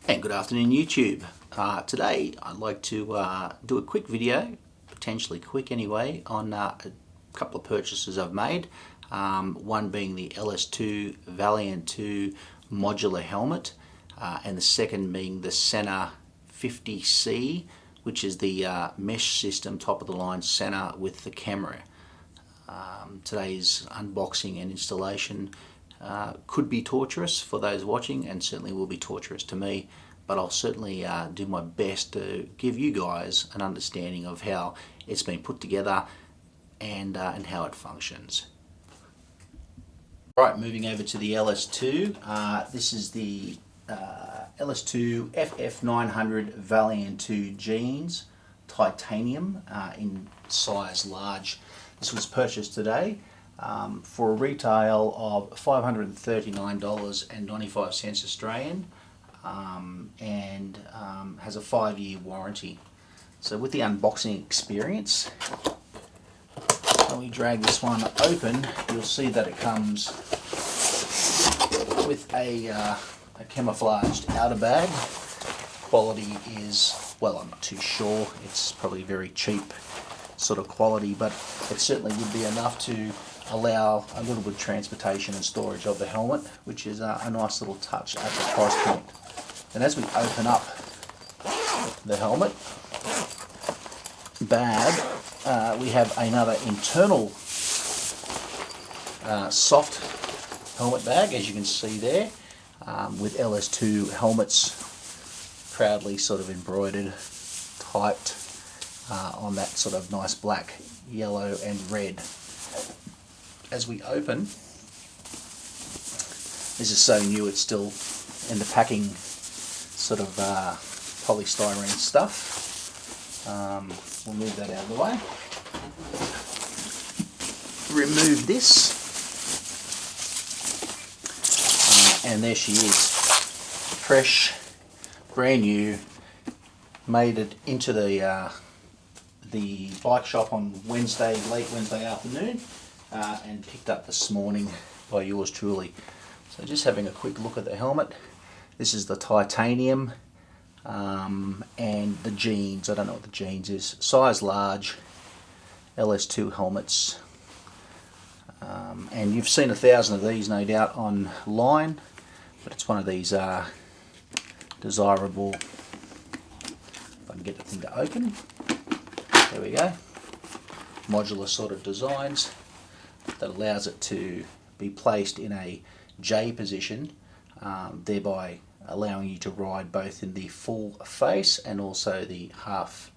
And good afternoon YouTube. Today I'd like to do a quick video, potentially quick anyway, on a couple of purchases I've made. One being the LS2 Valiant II modular helmet, and the second being the Sena 50C, which is the mesh system, top of the line Sena with the camera. Today's unboxing and installation could be torturous for those watching, and certainly will be torturous to me, but I'll certainly do my best to give you guys an understanding of how it's been put together and how it functions. Right, moving over to the LS2. This is the LS2 FF900 Valiant II jeans, titanium, in size large. This was purchased today for a retail of $539.95 Australian, and has a 5-year warranty. So with the unboxing experience, when we drag this one open, you'll see that it comes with a camouflaged outer bag. Quality is, well, I'm not too sure. It's probably very cheap sort of quality, but it certainly would be enough to allow a little bit of transportation and storage of the helmet, which is a nice little touch at the price point. And as we open up the helmet bag, we have another internal soft helmet bag, as you can see there, with LS2 helmets proudly sort of embroidered, typed on that sort of nice black, yellow and red. As we open, this is so new it's still in the packing sort of polystyrene stuff. We'll move that out of the way. Remove this, and there she is, fresh, brand new. Made it into the bike shop on Wednesday, late Wednesday afternoon, and picked up this morning by yours truly. So just having a quick look at the helmet. This is the titanium, and the jeans. I don't know what the jeans is. Size large, LS2 helmets. And you've seen 1,000 of these no doubt online, but it's one of these desirable, if I can get the thing to open, there we go, modular sort of designs that allows it to be placed in a J position, thereby allowing you to ride both in the full face and also the half,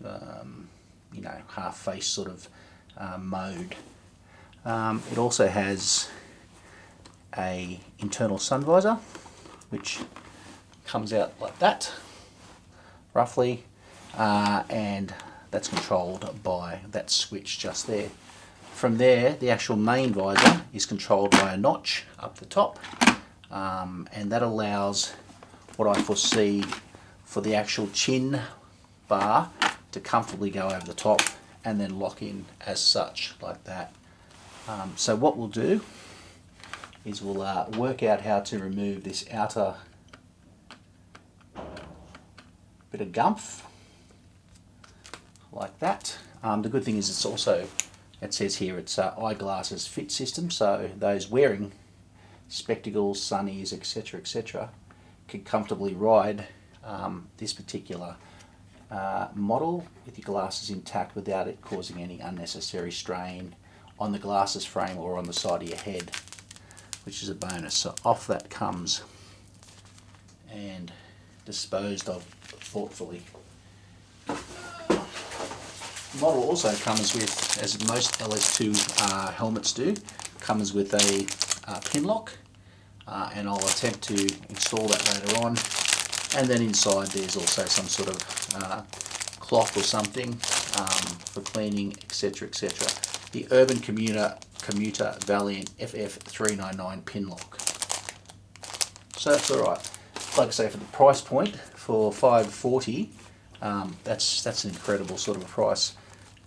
half face sort of mode. It also has a internal sun visor, which comes out like that, roughly, and that's controlled by that switch just there. From there, the actual main visor is controlled by a notch up the top, and that allows what I foresee for the actual chin bar to comfortably go over the top and then lock in as such, like that. So what we'll do is we'll work out how to remove this outer bit of gumph, like that. The good thing is it's also, it says here, it's eyeglasses fit system, so those wearing spectacles, sunnies, etc., can comfortably ride this particular model with your glasses intact without it causing any unnecessary strain on the glasses frame or on the side of your head, which is a bonus. So off that comes and disposed of thoughtfully. The model also comes with, as most LS2 helmets do, comes with a pin lock, and I'll attempt to install that later on. And then inside there's also some sort of cloth or something for cleaning, etc., etc. The Urban Commuter Valiant FF399 pin lock. So that's alright. Like I say, for the price point, for $540, that's an incredible sort of a price.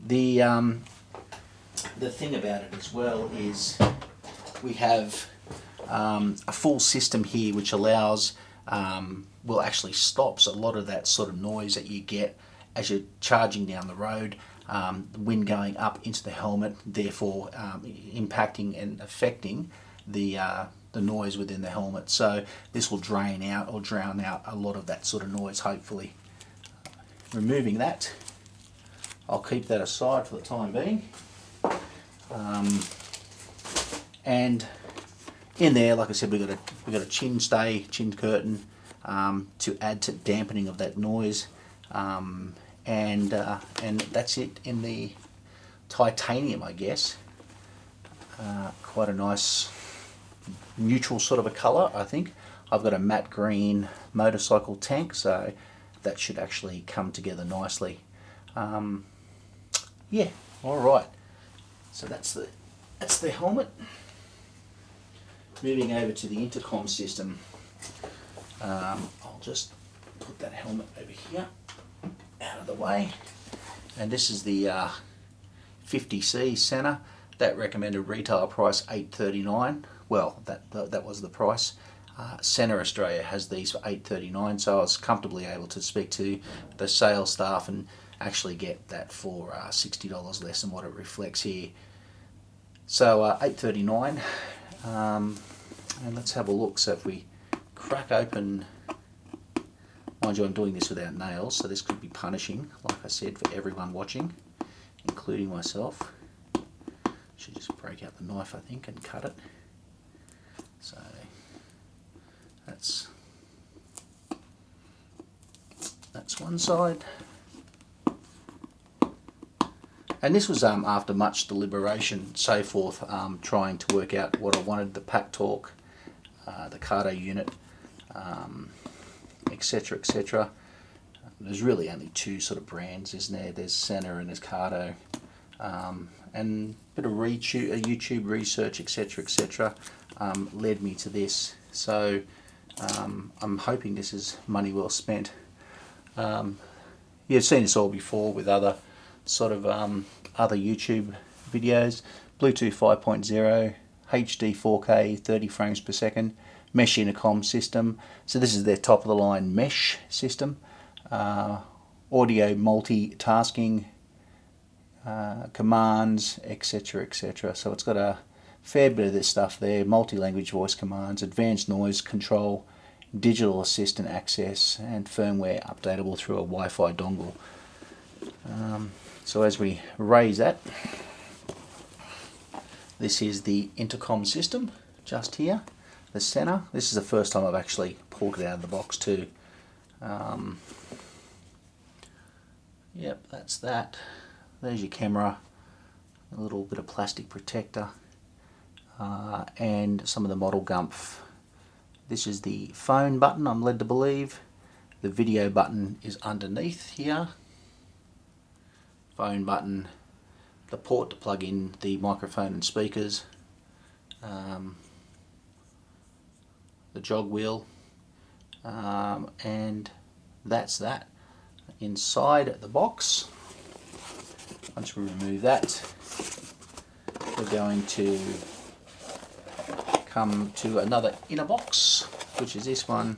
The thing about it as well is we have a full system here which allows will actually stops a lot of that sort of noise that you get as you're charging down the road, the wind going up into the helmet, therefore impacting and affecting the noise within the helmet. So this will drain out or drown out a lot of that sort of noise, hopefully. Removing that, I'll keep that aside for the time being. And in there, like I said, we've got a chin curtain to add to dampening of that noise, and that's it in the titanium, I guess. Quite a nice neutral sort of a colour, I think. I've got a matte green motorcycle tank, so that should actually come together nicely. Yeah, all right. So that's the helmet. Moving over to the intercom system, I'll just put that helmet over here, out of the way. And this is the 50C Sena. That recommended retail price $8.39. Well, that was the price. Sena Australia has these for $8.39, so I was comfortably able to speak to the sales staff and actually get that for $60 less than what it reflects here. So $8.39, and let's have a look. So if we crack open, mind you, I'm doing this without nails, so this could be punishing, like I said, for everyone watching, including myself. Should just break out the knife, I think, and cut it. So that's one side. And this was after much deliberation, so forth, trying to work out what I wanted, the pack torque, the Cardo unit, etc, etc. There's really only two sort of brands, isn't there? There's Sena and there's Cardo, and a bit of YouTube research, etc, etc, led me to this. So I'm hoping this is money well spent. You've seen this all before with other sort of other YouTube videos. Bluetooth 5.0, HD 4K 30 frames per second, mesh intercom system. So this is their top of the line mesh system. Audio multitasking, commands, etc, etc. So it's got a fair bit of this stuff there. Multi-language voice commands, advanced noise control, digital assistant access, and firmware updatable through a Wi-Fi dongle. So as we raise that, this is the intercom system just here, the Sena. This is the first time I've actually pulled it out of the box too. Yep, that's that. There's your camera, a little bit of plastic protector, and some of the model gumph. This is the phone button, I'm led to believe. The video button is underneath here. Phone button, the port to plug in the microphone and speakers, the jog wheel, and that's that. Inside the box, once we remove that, we're going to come to another inner box, which is this one.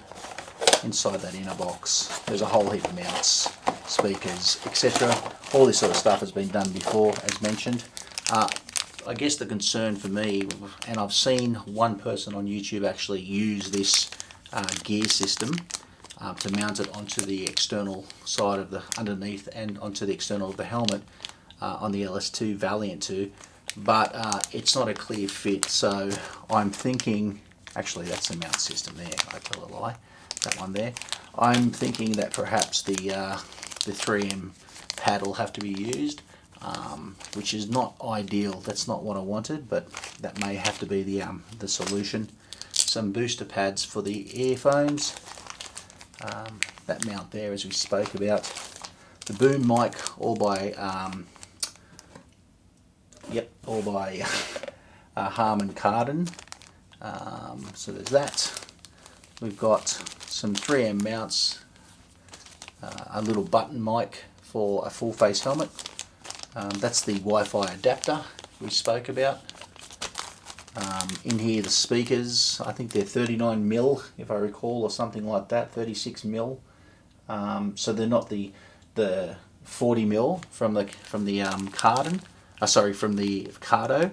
Inside that inner box, there's a whole heap of mounts, speakers, etc. All this sort of stuff has been done before, as mentioned. I guess the concern for me, and I've seen one person on YouTube actually use this gear system to mount it onto the external side of the underneath and onto the external of the helmet on the LS2 Valiant II, but it's not a clear fit. So I'm thinking, actually that's the mount system there, I tell a lie, that one there. I'm thinking that perhaps the 3M pad will have to be used, which is not ideal. That's not what I wanted, but that may have to be the solution. Some booster pads for the earphones. That mount there, as we spoke about. The boom mic, all by Harman Kardon. So there's that. We've got some 3M mounts, a little button mic for a full face helmet. That's the Wi-Fi adapter we spoke about. In here the speakers, I think they're 39mm if I recall, or something like that, 36mm. So they're not the 40mm from the Cardin. Sorry, from the Cardo.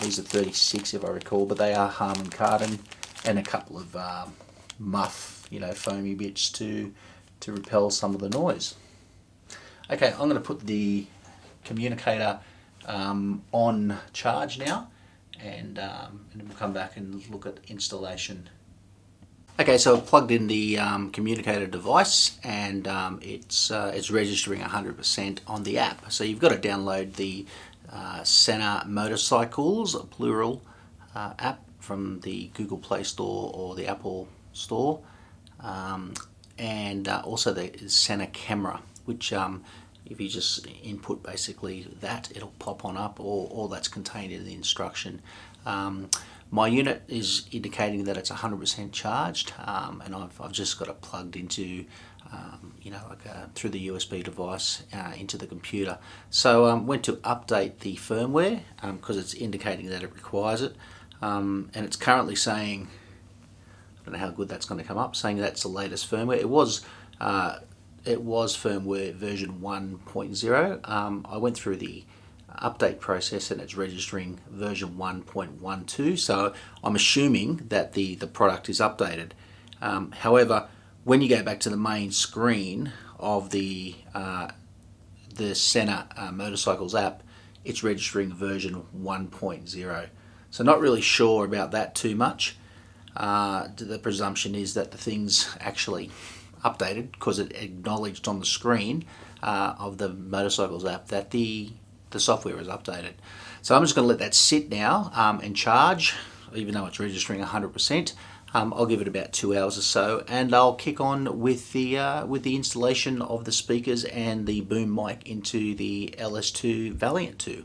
These are 36 if I recall, but they are Harman Kardon, and a couple of muff, foamy bits to repel some of the noise. Okay, I'm going to put the communicator on charge now, and then we'll come back and look at installation. Okay, so I've plugged in the communicator device, and it's registering 100% on the app. So you've got to download the Sena Motorcycles, plural, app from the Google Play Store or the Apple Store, and also the Sena camera, which if you just input basically that, it'll pop on up, or all that's contained in the instruction. My unit is indicating that it's 100% charged, and I've just got it plugged into, through the USB device into the computer. So I went to update the firmware because it's indicating that it requires it, and it's currently saying, I don't know how good that's going to come up, saying that's the latest firmware. It was firmware version 1.0. I went through the update process and it's registering version 1.12, so I'm assuming that the product is updated. However, when you go back to the main screen of the Sena Motorcycles app, it's registering version 1.0. So not really sure about that too much. The presumption is that the thing's actually updated because it acknowledged on the screen of the Motorcycles app that the software is updated. So I'm just going to let that sit now and charge, even though it's registering 100%. I'll give it about 2 hours or so, and I'll kick on with the installation of the speakers and the boom mic into the LS2 Valiant II.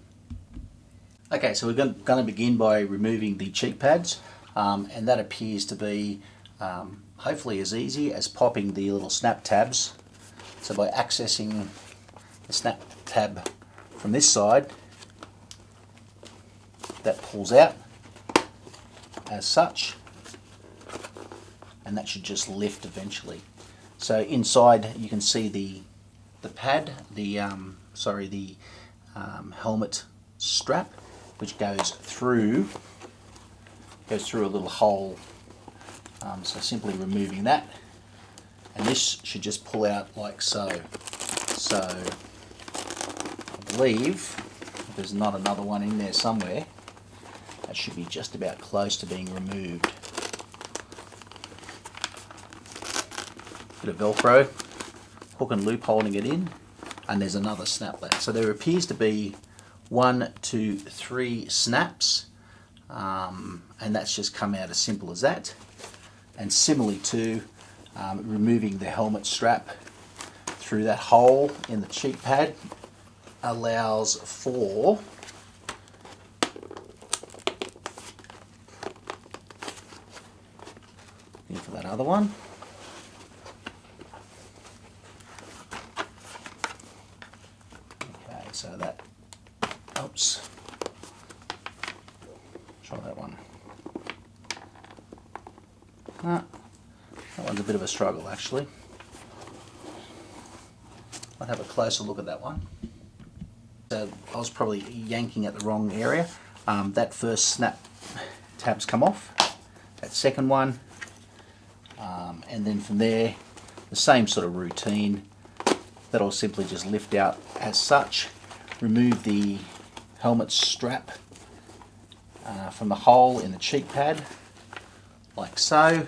Okay, so we're going to begin by removing the cheek pads, and that appears to be hopefully as easy as popping the little snap tabs. So by accessing the snap tab from this side, that pulls out as such, and that should just lift eventually. So inside you can see the pad, the helmet strap, which goes through a little hole. So simply removing that, and this should just pull out like so. So I believe if there's not another one in there somewhere, that should be just about close to being removed. Bit of Velcro, hook and loop holding it in, and there's another snap there. So there appears to be 1, 2, 3 snaps, and that's just come out as simple as that. And similarly to removing the helmet strap through that hole in the cheek pad allows for that other one. Okay, so that, oops, try that one. That one's a bit of a struggle actually. I'll have a closer look at that one. So I was probably yanking at the wrong area. That first snap tab's come off, that second one, and then from there the same sort of routine that I'll simply just lift out as such, remove the helmet strap from the hole in the cheek pad like so,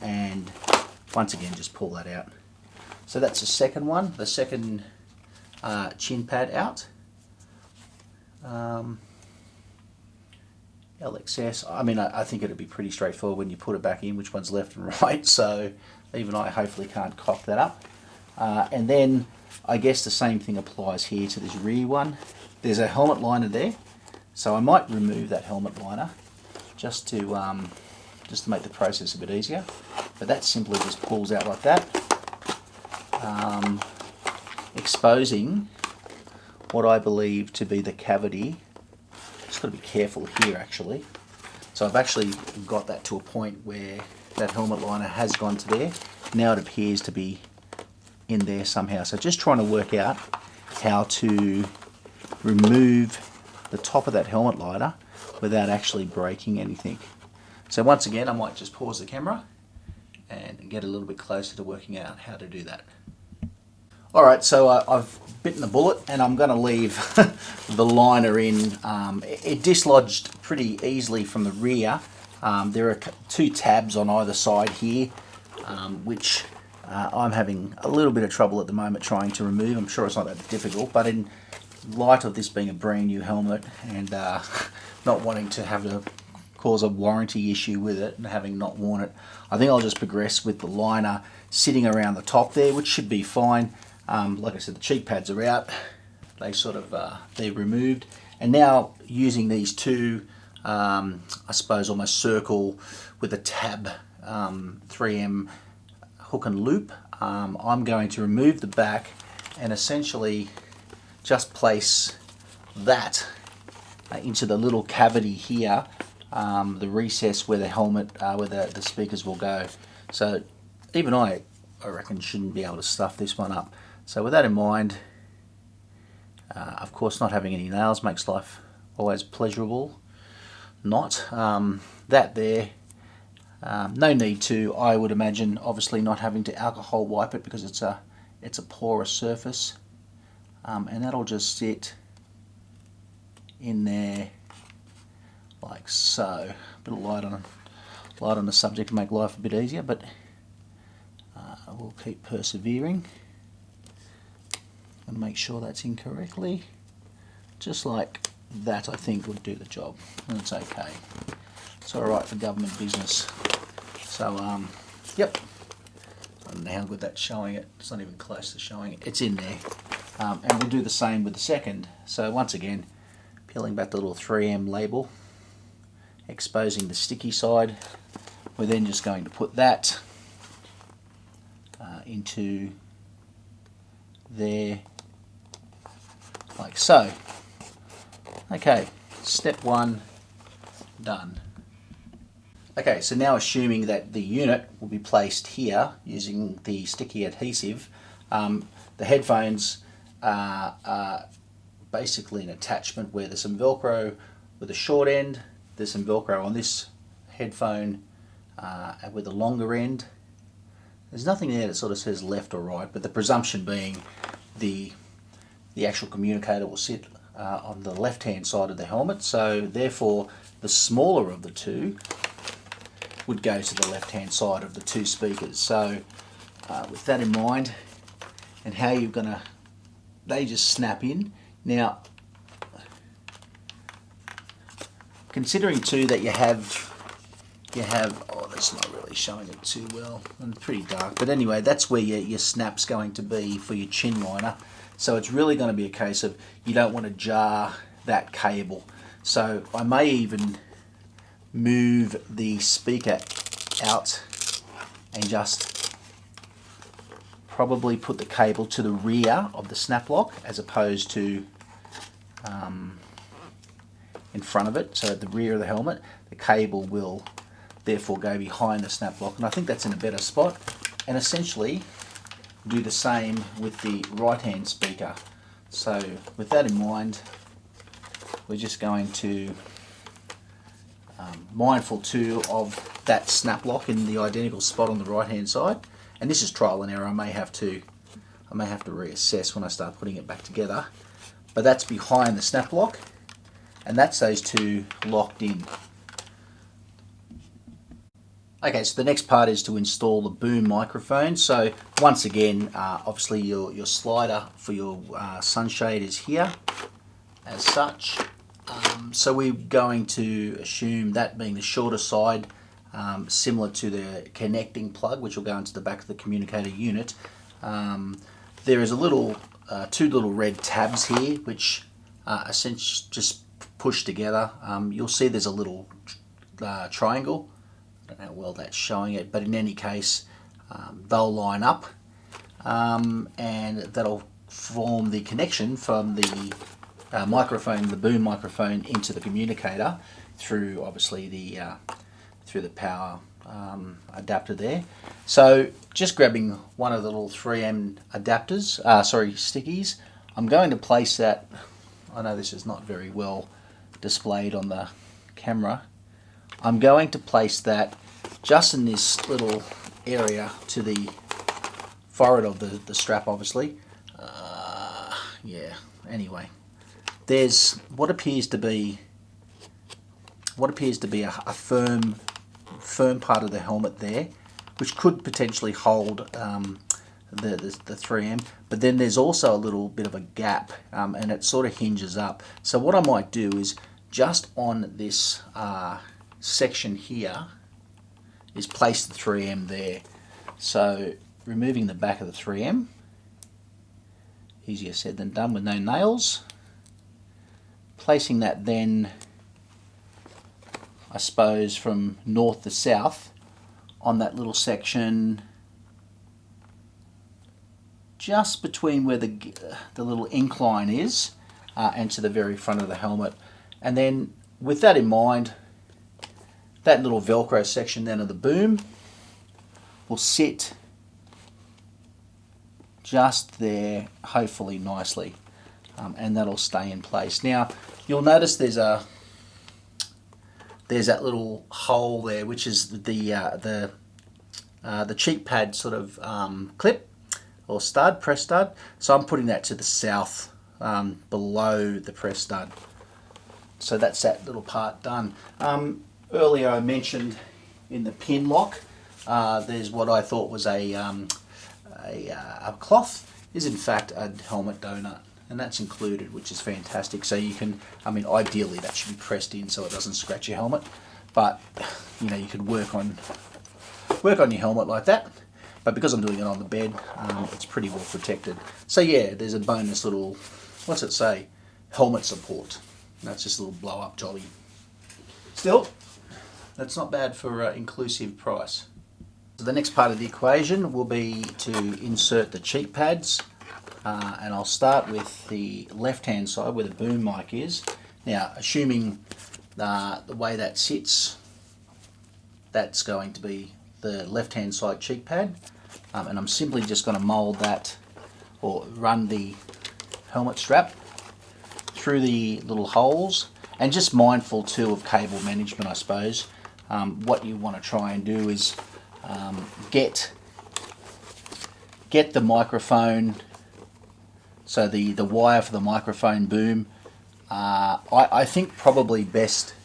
and once again just pull that out. So that's the second one, the second chin pad out. LXS, I mean, I think it'd be pretty straightforward when you put it back in which one's left and right, so even I hopefully can't cock that up. And then I guess the same thing applies here to this rear one. There's a helmet liner there, so I might remove that helmet liner just to make the process a bit easier. But that simply just pulls out like that, exposing what I believe to be the cavity. Just got to be careful here actually. So I've actually got that to a point where that helmet liner has gone to there. Now it appears to be in there somehow. So just trying to work out how to remove the top of that helmet liner without actually breaking anything. So once again, I might just pause the camera and get a little bit closer to working out how to do that. Alright, so I've bitten the bullet and I'm going to leave the liner in. It dislodged pretty easily from the rear. There are two tabs on either side here, which I'm having a little bit of trouble at the moment trying to remove. I'm sure it's not that difficult, but in light of this being a brand new helmet and not wanting to have to cause a warranty issue with it and having not worn it, I think I'll just progress with the liner sitting around the top there, which should be fine. Like I said, the cheek pads are out. They sort of, they're removed. And now using these two, I suppose almost circle with a tab 3M hook and loop, I'm going to remove the back and essentially just place that into the little cavity here, the recess where the helmet, where the speakers will go. So even I reckon shouldn't be able to stuff this one up. So with that in mind, of course not having any nails makes life always pleasurable. Not. That there, no need to, I would imagine, obviously not having to alcohol wipe it because it's a porous surface. And that'll just sit in there like so. A bit of light on the subject to make life a bit easier, but we'll keep persevering and make sure that's in correctly. Just like that, I think would do the job, and it's okay. It's alright for government business. So, yep. I don't know how good that's showing it. It's not even close to showing it. It's in there. And we'll do the same with the second. So once again, peeling back the little 3M label, exposing the sticky side. We're then just going to put that into there, like so. Okay, step one done. Okay, so now assuming that the unit will be placed here using the sticky adhesive, the headphones are basically an attachment where there's some Velcro with a short end, there's some Velcro on this headphone with a longer end. There's nothing there that sort of says left or right, but the presumption being the actual communicator will sit on the left hand side of the helmet, so therefore the smaller of the two would go to the left hand side of the two speakers. So with that in mind, and how you're gonna, they just snap in. Now considering too that you have, oh, that's not really showing it too well, and pretty dark, but anyway, that's where your snap's going to be for your chin liner. So it's really going to be a case of you don't want to jar that cable. So I may even move the speaker out and just probably put the cable to the rear of the snap lock as opposed to in front of it. So at the rear of the helmet, the cable will therefore go behind the snap lock, and I think that's in a better spot. And essentially do the same with the right hand speaker. So with that in mind, we're just going to mindful too of that snap lock in the identical spot on the right hand side, and this is trial and error. I may have to reassess when I start putting it back together, but that's behind the snap lock, and that's those two locked in. Okay, so the next part is to install the boom microphone. So once again, obviously your slider for your sunshade is here as such. So we're going to assume that being the shorter side, similar to the connecting plug, which will go into the back of the communicator unit. There is a little, two little red tabs here, which essentially just push together. You'll see there's a little triangle. I don't know how well that's showing it, but in any case, they'll line up, and that'll form the connection from the microphone, the boom microphone, into the communicator. through obviously the through the power adapter there. So just grabbing one of the little 3M adapters, stickies. I'm going to place that. I know this is not very well displayed on the camera. I'm going to place that just in this little area to the forward of the strap, obviously. Yeah, anyway, there's what appears to be a firm part of the helmet there, which could potentially hold the 3M, but then there's also a little bit of a gap, and it sort of hinges up. So what I might do is just on this section here is place the 3M there. So removing the back of the 3M, easier said than done with no nails. Placing that then, I suppose, from north to south on that little section just between where the little incline is and to the very front of the helmet. And then with that in mind, that little Velcro section then of the boom will sit just there, hopefully nicely, and that'll stay in place. Now you'll notice there's that little hole there, which is the cheek pad sort of clip or stud, press stud. So I'm putting that to the south, below the press stud. So that's that little part done. Earlier I mentioned in the pin lock, there's what I thought was a cloth, is in fact a helmet donut, and that's included, which is fantastic. So you can, I mean, ideally that should be pressed in so it doesn't scratch your helmet, but you know, you could work on your helmet like that. But because I'm doing it on the bed, it's pretty well protected. So yeah, there's a bonus little, what's it say, helmet support. That's just a little blow up jolly. Still, that's not bad for inclusive price. So the next part of the equation will be to insert the cheek pads, and I'll start with the left hand side where the boom mic is. Now, assuming the way that sits, that's going to be the left hand side cheek pad, and I'm simply just going to mold that or run the helmet strap through the little holes, and just mindful too of cable management, I suppose. What you want to try and do is get the microphone, so the wire for the microphone boom, I think probably best,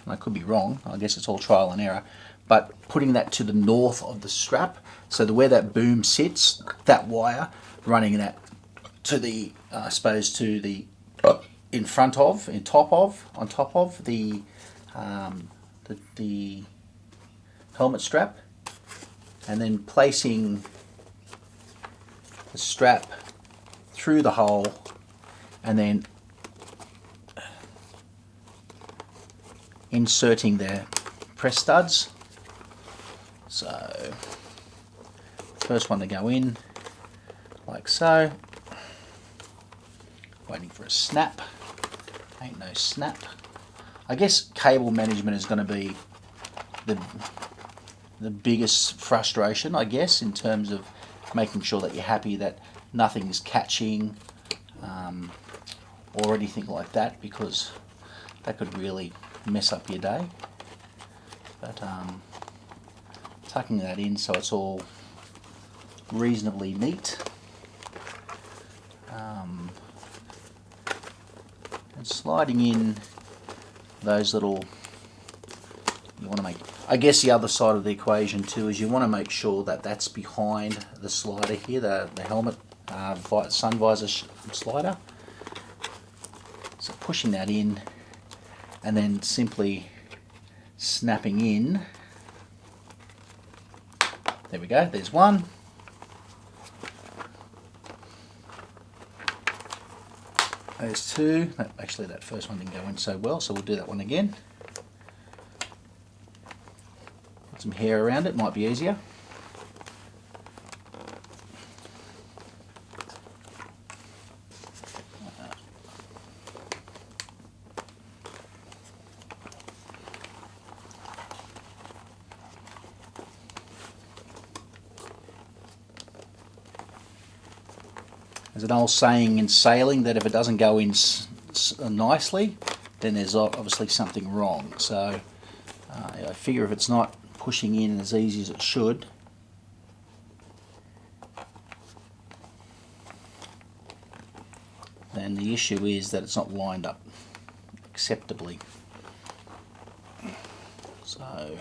and I could be wrong, I guess it's all trial and error, but putting that to the north of the strap, so where that boom sits, that wire running that to the, I suppose, to the on top of the helmet strap, and then placing the strap through the hole, and then inserting the press studs. So first one to go in like so, waiting for a snap. Ain't no snap. I guess cable management is going to be the biggest frustration, I guess, in terms of making sure that you're happy that nothing's catching or anything like that, because that could really mess up your day. But tucking that in so it's all reasonably neat, and sliding in those little, you want to make, I guess the other side of the equation too is you want to make sure that that's behind the slider here, the helmet sun visor slider. So pushing that in and then simply snapping in. There we go, there's one. There's two. Actually, that first one didn't go in so well, so we'll do that one again. Put some hair around it, might be easier. There's an old saying in sailing that if it doesn't go in nicely, then there's obviously something wrong. So I figure if it's not pushing in as easy as it should, then the issue is that it's not lined up acceptably. So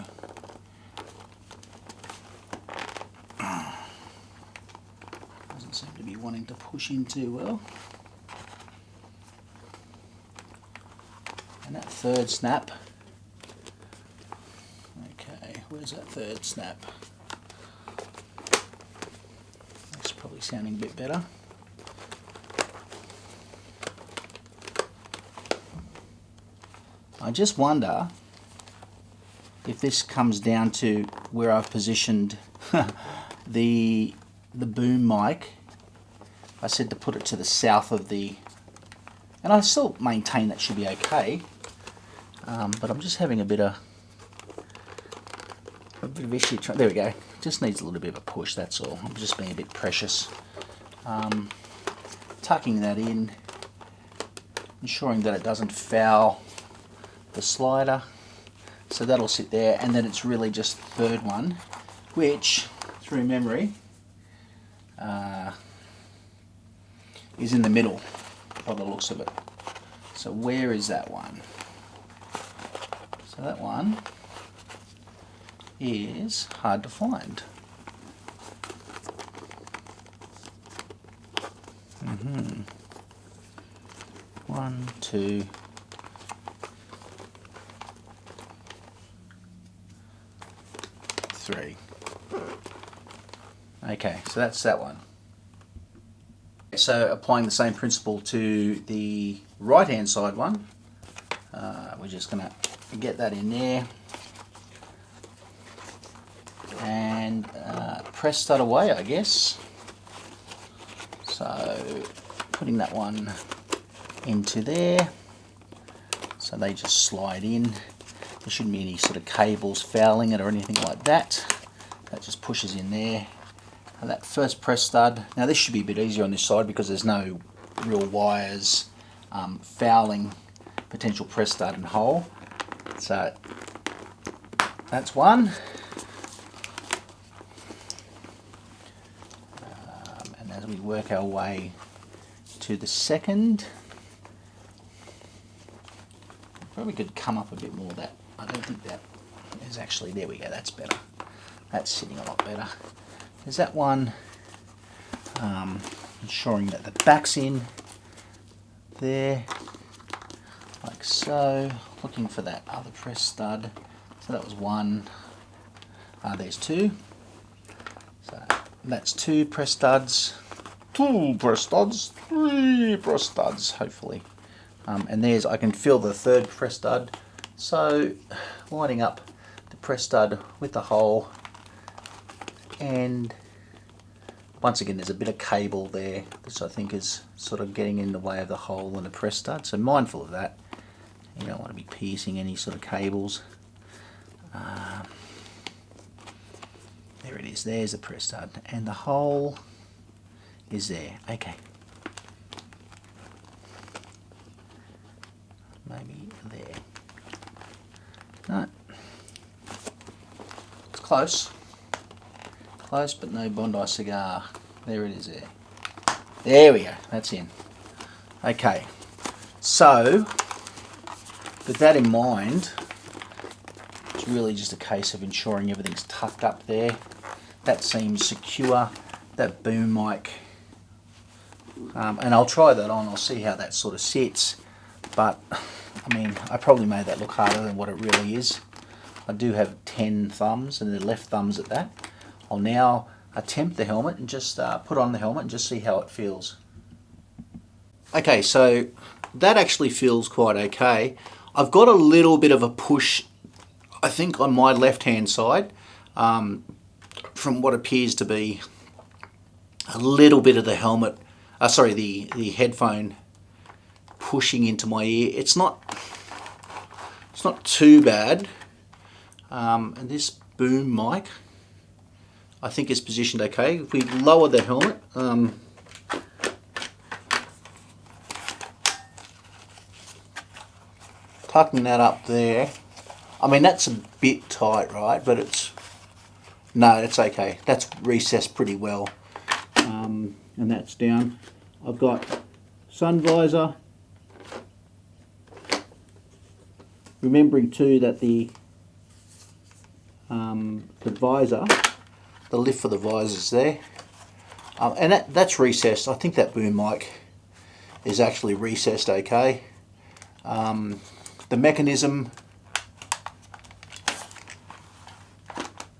doesn't seem to be wanting to push in too well. And that third snap, okay, where's that third snap? That's probably sounding a bit better. I just wonder if this comes down to where I've positioned the boom mic. I said to put it to the south of the, and I still maintain that should be okay, but I'm just having a bit of issue. There we go. Just needs a little bit of a push, that's all. I'm just being a bit precious. Tucking that in, ensuring that it doesn't foul the slider. So that'll sit there, and then it's really just the third one, which, through memory, is in the middle by the looks of it. So where is that one? So that one is hard to find. One, two, three. Okay, so that's that one. So applying the same principle to the right hand side one, we're just going to get that in there and press that away, I guess. So putting that one into there, so they just slide in. There shouldn't be any sort of cables fouling it or anything like that. That just pushes in there. And that first press stud, now this should be a bit easier on this side because there's no real wires fouling potential press stud and hole. So that's one. And as we work our way to the second, probably could come up a bit more. That I don't think that is actually, there we go, that's better. That's sitting a lot better. There's that one, ensuring that the back's in there, like so. Looking for that other press stud. So that was one. There's two. So that's two press studs, two press studs, three press studs, hopefully. And there's, I can feel the third press stud. So lining up the press stud with the hole, and once again there's a bit of cable there which I think is sort of getting in the way of the hole and the press stud, so mindful of that. You don't want to be piercing any sort of cables. There it is, there's the press stud, and the hole is there. Okay, maybe there. No, it's close. Close, but no Bondi cigar. There it is there. There we go, that's in. Okay, so with that in mind, it's really just a case of ensuring everything's tucked up there. That seems secure, that boom mic. And I'll try that on, I'll see how that sort of sits. But, I mean, I probably made that look harder than what it really is. I do have 10 thumbs, and the left thumbs at that. I'll now attempt the helmet and just put on the helmet and just see how it feels. Okay, so that actually feels quite okay. I've got a little bit of a push, I think, on my left hand side from what appears to be a little bit of the helmet, the headphone pushing into my ear. It's not too bad. And this boom mic, I think, is positioned okay. If we lower the helmet, tucking that up there. I mean, that's a bit tight, right? But no, that's okay. That's recessed pretty well. And that's down. I've got sun visor. Remembering too that the visor, the lift for the visor is there. And that's recessed. I think that boom mic is actually recessed okay. The mechanism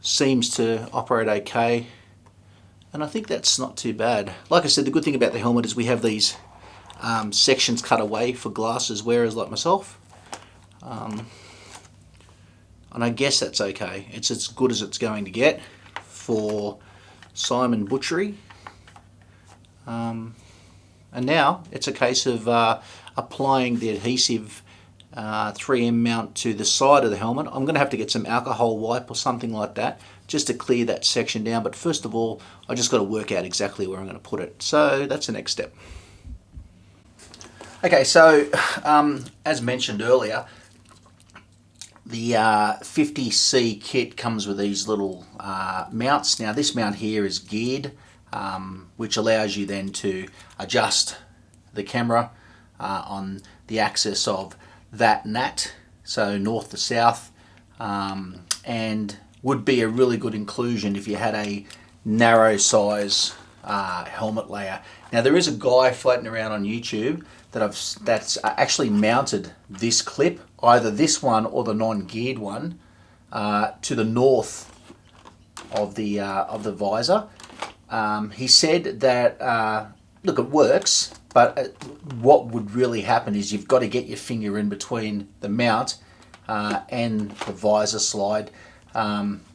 seems to operate okay, and I think that's not too bad. Like I said, the good thing about the helmet is we have these sections cut away for glasses wearers like myself, and I guess that's okay. It's as good as it's going to get for Simon Butchery. And now it's a case of applying the adhesive 3M mount to the side of the helmet. I'm going to have to get some alcohol wipe or something like that just to clear that section down. But first of all, I just got to work out exactly where I'm going to put it. So that's the next step. Okay, so as mentioned earlier, the 50C kit comes with these little mounts. Now this mount here is geared, which allows you then to adjust the camera on the axis of that and that, so north to south, and would be a really good inclusion if you had a narrow size helmet layer. Now there is a guy floating around on YouTube that's actually mounted this clip, either this one or the non-geared one, to the north of the visor. He said that look, it works, but what would really happen is you've got to get your finger in between the mount and the visor slide.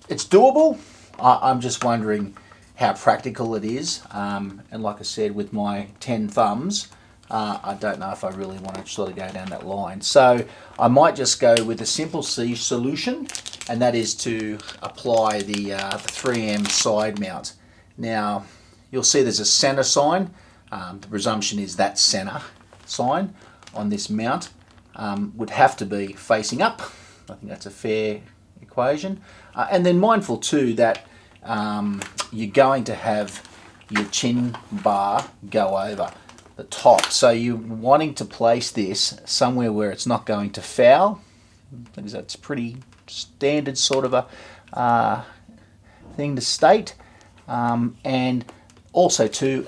It's doable. I'm just wondering how practical it is, and like I said, with my 10 thumbs, I don't know if I really want to sort of go down that line. So I might just go with a simple C solution, and that is to apply the 3M side mount. Now you'll see there's a Sena sign. The presumption is that Sena sign on this mount would have to be facing up. I think that's a fair equation. And then mindful too that you're going to have your chin bar go over the top. So you're wanting to place this somewhere where it's not going to foul. I think that's pretty standard sort of a thing to state. And also too,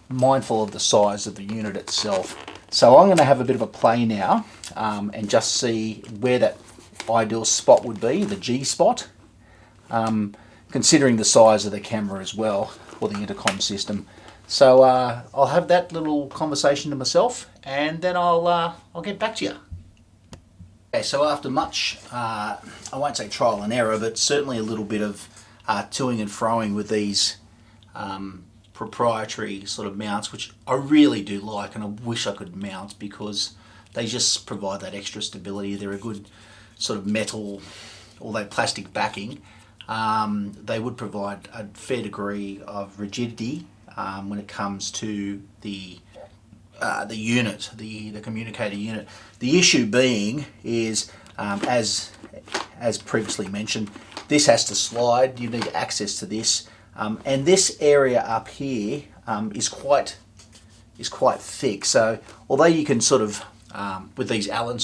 mindful of the size of the unit itself. So I'm going to have a bit of a play now and just see where that ideal spot would be, the G spot, considering the size of the camera as well, or the intercom system. So I'll have that little conversation to myself, and then I'll get back to you. Okay, so after much, I won't say trial and error, but certainly a little bit of toing and froing with these proprietary sort of mounts, which I really do like, and I wish I could mount because they just provide that extra stability. They're a good sort of metal, although plastic backing. They would provide a fair degree of rigidity when it comes to the unit, the communicator unit. The issue being is, as previously mentioned, this has to slide. You need access to this, and this area up here is quite thick. So although you can sort of with these Allen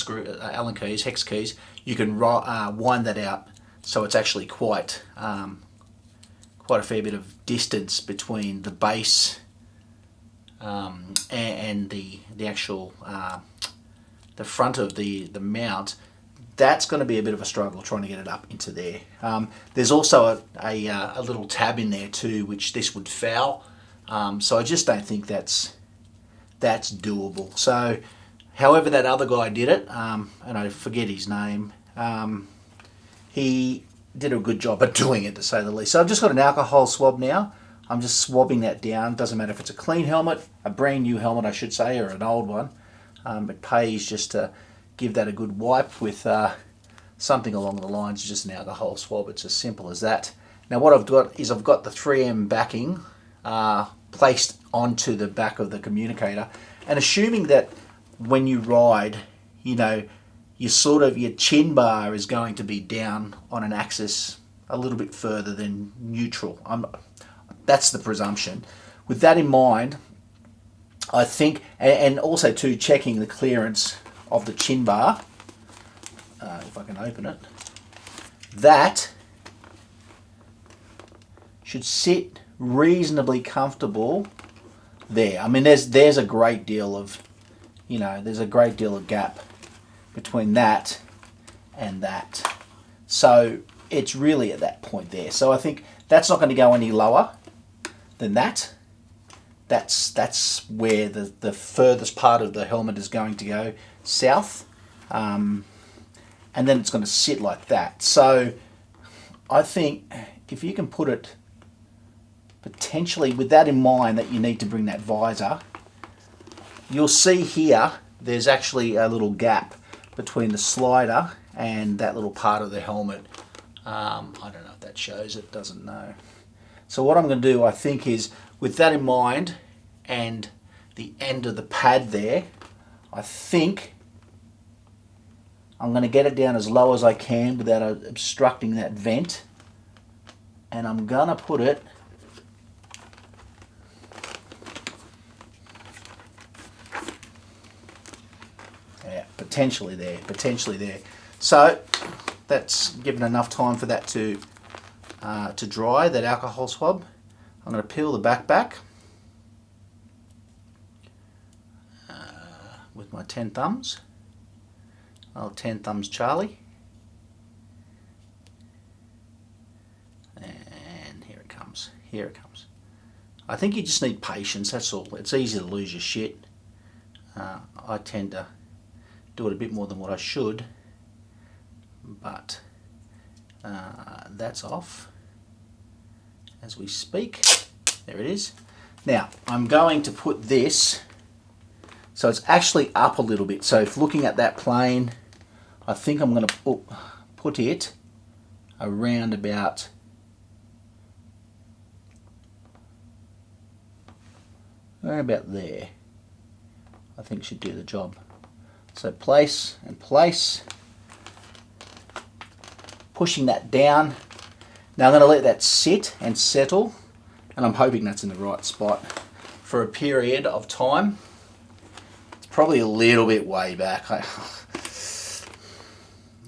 keys, hex keys, you can wind that out so it's actually quite a fair bit of distance between the base and the actual the front of the mount. That's going to be a bit of a struggle trying to get it up into there. There's also a little tab in there too, which this would foul. So I just don't think that's doable. So however that other guy did it, and I forget his name, he did a good job at doing it, to say the least. So I've just got an alcohol swab now. I'm just swabbing that down. Doesn't matter if it's a clean helmet, a brand new helmet I should say, or an old one. It pays just to give that a good wipe with something along the lines of just an alcohol swab. It's as simple as that. Now what I've got is I've got the 3M backing placed onto the back of the communicator, and assuming that when you ride, you know, your chin bar is going to be down on an axis a little bit further than neutral. That's the presumption. With that in mind, I think, and also too, checking the clearance of the chin bar, if I can open it, that should sit reasonably comfortable there. I mean, there's a great deal of, there's a great deal of gap between that and that. So it's really at that point there. So I think that's not going to go any lower than that. That's where the furthest part of the helmet is going to go south. And then it's going to sit like that. So I think if you can put it potentially with that in mind, that you need to bring that visor, you'll see here there's actually a little gap between the slider and that little part of the helmet. I don't know if that shows, it doesn't know. So what I'm going to do, I think, is with that in mind and the end of the pad there, I think I'm going to get it down as low as I can without obstructing that vent, and I'm going to put it potentially there. So that's given enough time for that to dry, that alcohol swab. I'm going to peel the back with my 10 thumbs. Oh, 10 thumbs Charlie. And here it comes. I think you just need patience, that's all. It's easy to lose your shit. I tend to do it a bit more than what I should, but that's off as we speak. There it is. Now I'm going to put this so it's actually up a little bit. So if looking at that plane, I think I'm going to put it around about there. I think should do the job. So place and place, pushing that down. Now I'm going to let that sit and settle, and I'm hoping that's in the right spot for a period of time. It's probably a little bit way back.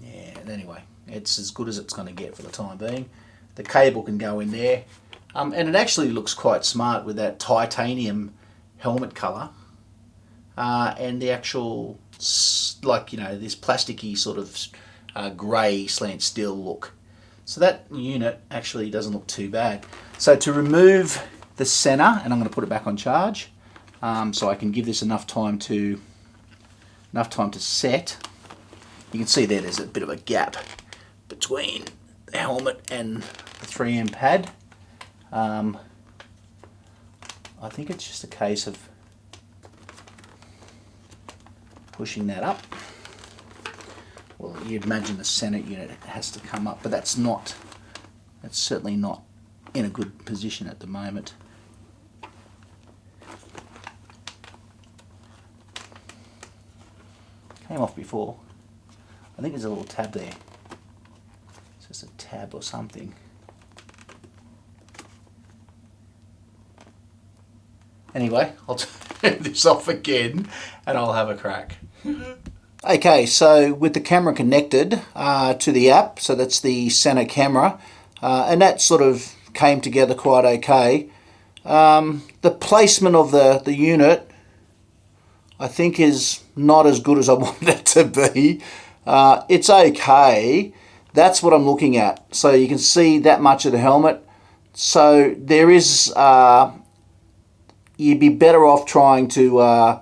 Yeah, anyway, it's as good as it's going to get for the time being. The cable can go in there, and it actually looks quite smart with that titanium helmet colour. And the actual, like, this plasticky sort of grey slant steel look. So that unit actually doesn't look too bad. So to remove the Sena, and I'm going to put it back on charge, so I can give this enough time to set. You can see there's a bit of a gap between the helmet and the 3M pad. I think it's just a case of pushing that up. Well, you'd imagine the Sena unit has to come up, but that's certainly not in a good position at the moment. Came off before. I think there's a little tab there. It's just a tab or something. Anyway, I'll turn this off again and I'll have a crack. Okay, so with the camera connected to the app, so that's the Sena camera, and that sort of came together quite okay. The placement of the unit, I think, is not as good as I wanted it to be. It's okay. That's what I'm looking at. So you can see that much of the helmet. So there is, you'd be better off trying to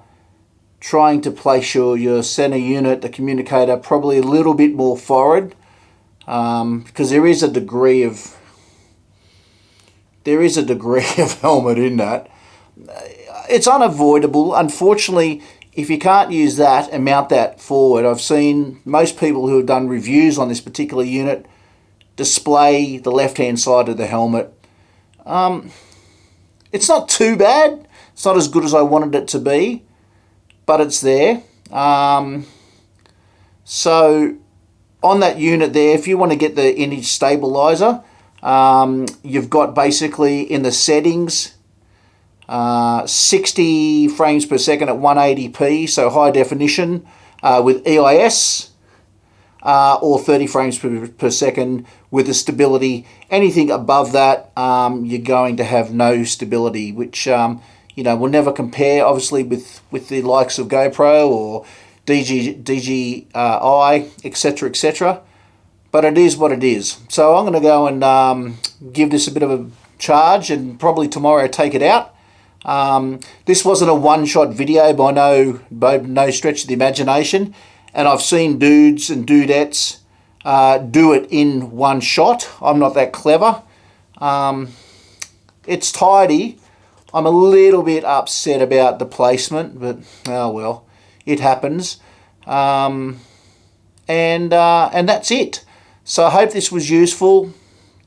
place your Sena unit, the communicator, probably a little bit more forward, because there is a degree of helmet in that. It's unavoidable. Unfortunately, if you can't use that and mount that forward, I've seen most people who have done reviews on this particular unit display the left-hand side of the helmet. It's not too bad. It's not as good as I wanted it to be, but it's there. So on that unit there, if you want to get the image stabilizer, you've got basically in the settings 60 frames per second at 180p, so high definition with EIS, or 30 frames per second with the stability. Anything above that, you're going to have no stability, which you know, will never compare obviously with the likes of GoPro or DJI, etc, etc. But it is what it is. So I'm going to go and give this a bit of a charge, and probably tomorrow take it out. This wasn't a one-shot video by no stretch of the imagination, and I've seen dudes and dudettes do it in one shot. I'm not that clever. It's tidy. I'm a little bit upset about the placement, but oh well, it happens. And that's it. So I hope this was useful.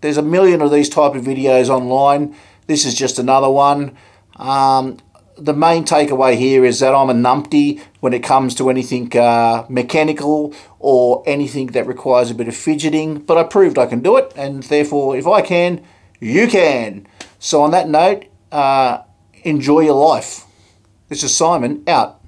There's a million of these type of videos online. This is just another one. The main takeaway here is that I'm a numpty when it comes to anything mechanical or anything that requires a bit of fidgeting, but I proved I can do it, and therefore if I can, you can. So on that note, enjoy your life. This is Simon, out.